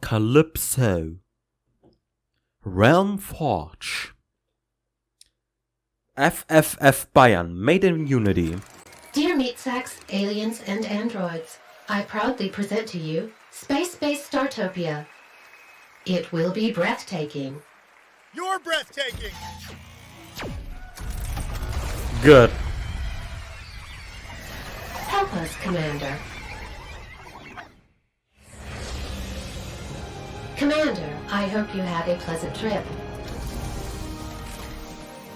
Calypso. Realm Forge. FFF Bayern, made in Unity. Dear meat sacks, aliens, and androids, I proudly present to you Space-Based Startopia. It will be breathtaking. You're breathtaking! Good. Help us, Commander. Commander, I hope you have a pleasant trip.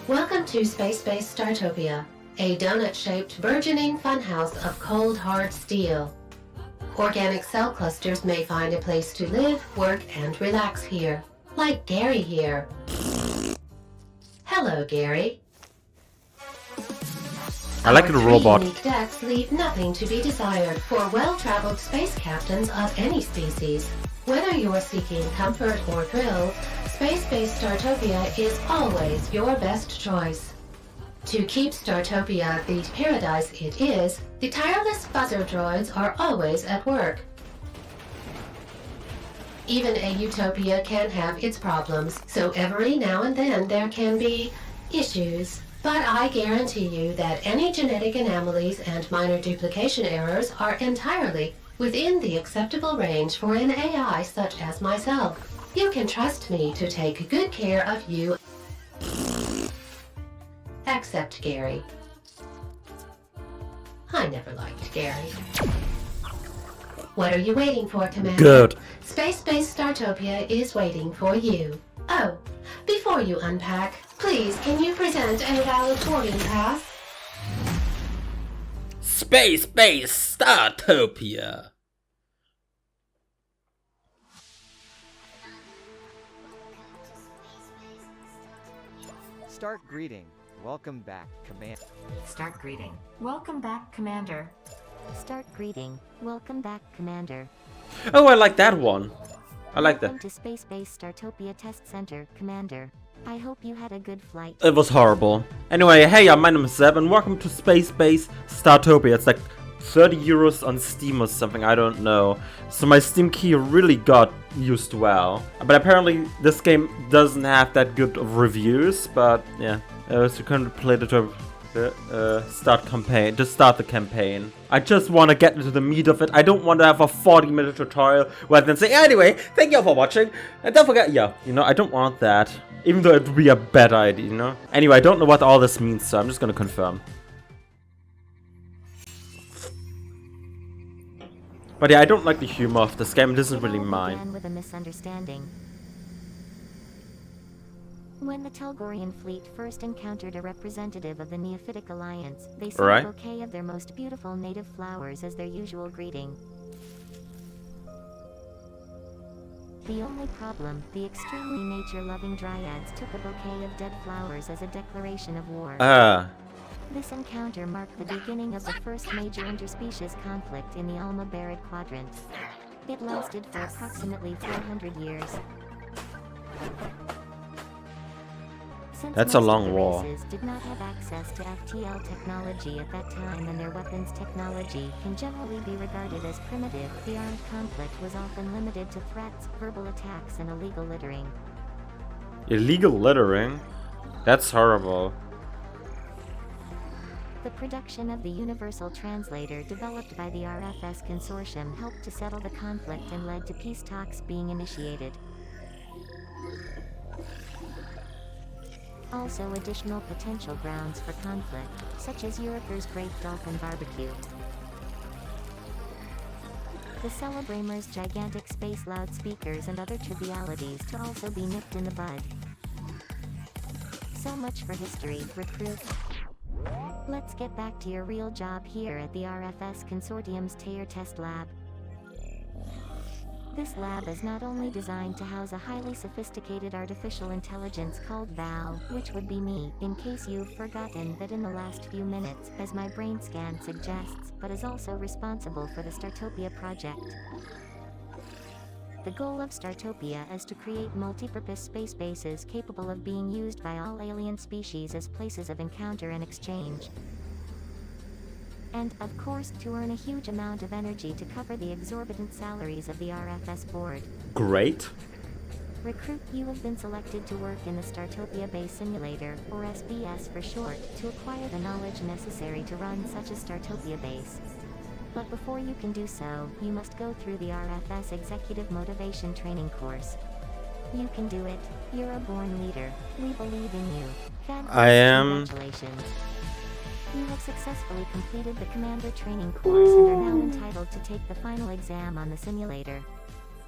Welcome to Space-Based Startopia, a donut-shaped burgeoning funhouse of cold, hard steel. Organic cell clusters may find a place to live, work, and relax here. Like Gary here. Hello, Gary. I like the robot. Our 3 unique decks leave nothing to be desired for well-traveled space captains of any species. Whether you're seeking comfort or thrill, Space-Based Startopia is always your best choice. To keep Startopia the paradise it is, the tireless buzzer droids are always at work. Even a utopia can have its problems, so every now and then there can be issues. But I guarantee you that any genetic anomalies and minor duplication errors are entirely within the acceptable range for an AI such as myself. You can trust me to take good care of you. Except Gary. I never liked Gary. What are you waiting for, Commander? Good. Space-Based Startopia is waiting for you. Oh, before you unpack, please can you present a valid boarding pass? Space-Based Startopia. Start greeting. Welcome back, Commander. Start greeting. Welcome back, Commander. Start greeting. Welcome back, Commander. Oh, I like that one. I like that. Welcome to Space-Based Startopia Test Center, Commander. I hope you had a good flight. It was horrible. Anyway, hey, my name is Zeb, and welcome to Space-Based Startopia. It's like 30 euros on Steam or something, I don't know. So my Steam key really got used well. But apparently this game doesn't have that good of reviews, but yeah. So you can play the start campaign, just start the campaign. I just want to get into the meat of it. I don't want to have a 40-minute tutorial where I then say, anyway, thank you for watching. And don't forget, yeah, you know, I don't want that. Even though it would be a bad idea, you know? Anyway, I don't know what all this means, so I'm just gonna confirm. But yeah, I don't like the humor of this game. It isn't really mine. Began with a misunderstanding. When the Telgorian fleet first encountered a representative of the Neophytic Alliance, they sent a bouquet of their most beautiful native flowers as their usual greeting. The only problem, the extremely nature-loving dryads took a bouquet of dead flowers as a declaration of war. This encounter marked the beginning of the first major interspecies conflict in the Alma-Barid Quadrant. It lasted for approximately 400 years. Since That's a most long of the war. races did not have access to FTL technology at that time, and their weapons technology can generally be regarded as primitive, the armed conflict was often limited to threats, verbal attacks, and illegal littering. Illegal littering? That's horrible. The production of the Universal Translator developed by the RFS Consortium helped to settle the conflict and led to peace talks being initiated. Also, additional potential grounds for conflict, such as Europer's Great Dolphin Barbecue. The Celebramers' gigantic space loudspeakers and other trivialities to also be nipped in the bud. So much for history, recruit. Let's get back to your real job here at the RFS Consortium's Tear Test Lab. This lab is not only designed to house a highly sophisticated artificial intelligence called Val, which would be me, in case you've forgotten that in the last few minutes, as my brain scan suggests, but is also responsible for the Startopia project. The goal of Startopia is to create multi-purpose space bases capable of being used by all alien species as places of encounter and exchange. And, of course, to earn a huge amount of energy to cover the exorbitant salaries of the RFS board. Great. Recruit, you have been selected to work in the Startopia Base Simulator, or SBS for short, to acquire the knowledge necessary to run such a Startopia base. But before you can do so, you must go through the RFS Executive Motivation Training course. You can do it. You're a born leader. We believe in you. I am. Congratulations. You have successfully completed the Commander Training course and are now entitled to take the final exam on the simulator.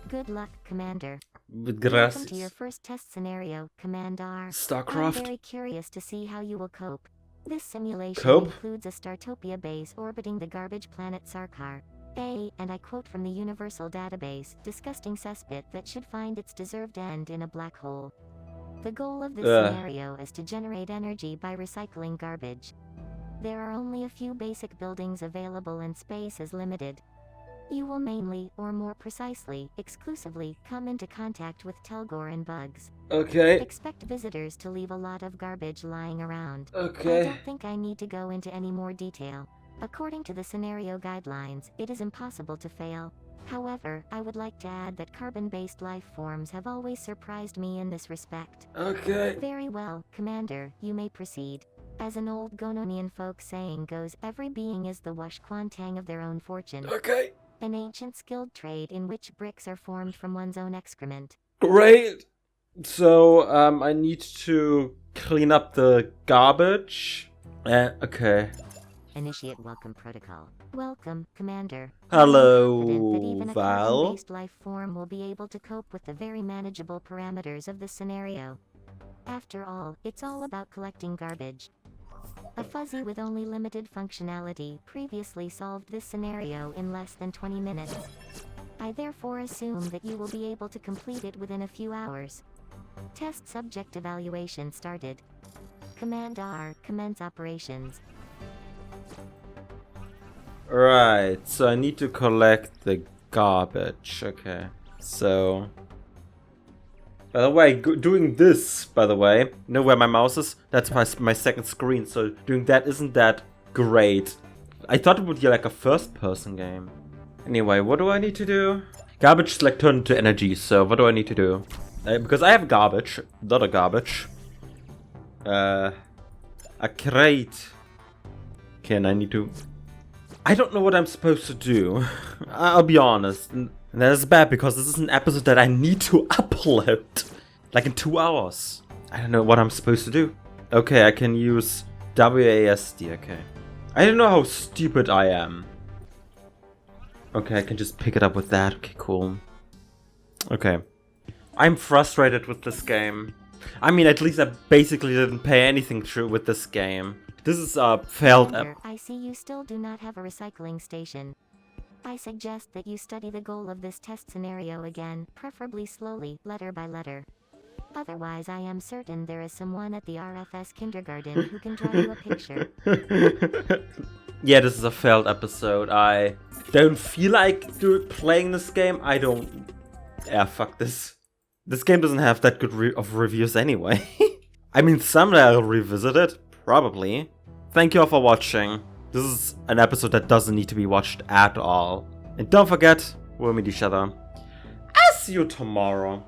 Good luck, Commander. Welcome to your first test scenario, Commander. StarCraft. I'm very curious to see how you will cope. This simulation Cope? includes a Startopia base orbiting the garbage planet Sarkar. And I quote from the Universal Database, disgusting cesspit that should find its deserved end in a black hole. The goal of this scenario is to generate energy by recycling garbage. There are only a few basic buildings available and space is limited. You will mainly, or more precisely, exclusively, come into contact with Telgor and bugs. Okay. Expect visitors to leave a lot of garbage lying around. Okay. I don't think I need to go into any more detail. According to the scenario guidelines, it is impossible to fail. However, I would like to add that carbon-based life forms have always surprised me in this respect. Okay. Very well, Commander, you may proceed. As an old Gononian folk saying goes, every being is the Wush Kwantang of their own fortune. Okay. An ancient skilled trade in which bricks are formed from one's own excrement. Great. So, I need to clean up the garbage. Okay. Initiate welcome protocol. Welcome, Commander. Hello, I'm confident that even a Val. carbon-based life form will be able to cope with the very manageable parameters of this scenario. After all, it's all about collecting garbage. A fuzzy with only limited functionality previously solved this scenario in less than 20 minutes. I therefore assume that you will be able to complete it within a few hours. Test subject evaluation started. Command R, commence operations. Right, so I need to collect the garbage. Okay, so... By the way, doing this, by the way, you know where my mouse is? That's my second screen, so doing that isn't that great. I thought it would be like a first-person game. Anyway, what do I need to do? Garbage is like turned into energy, so what do I need to do? Because I have garbage, not a garbage. A crate. Okay, and I need to... I don't know what I'm supposed to do. I'll be honest. And that is bad because this is an episode that I need to upload. Like in 2 hours. I don't know what I'm supposed to do. Okay, I can use WASD, okay. I don't know how stupid I am. Okay, I can just pick it up with that. Okay, cool. Okay. I'm frustrated with this game. I mean, at least I basically didn't pay anything true with this game. This is a failed I see you still do not have a recycling station. I suggest that you study the goal of this test scenario again, preferably slowly, letter by letter. Otherwise, I am certain there is someone at the RFS kindergarten who can draw you a picture. Yeah, this is a failed episode. I don't feel like playing this game. I don't... Yeah, fuck this. This game doesn't have that good of reviews anyway. I mean, someday I'll revisit it. Probably. Thank you all for watching. This is an episode that doesn't need to be watched at all. And don't forget, we'll meet each other. I'll see you tomorrow.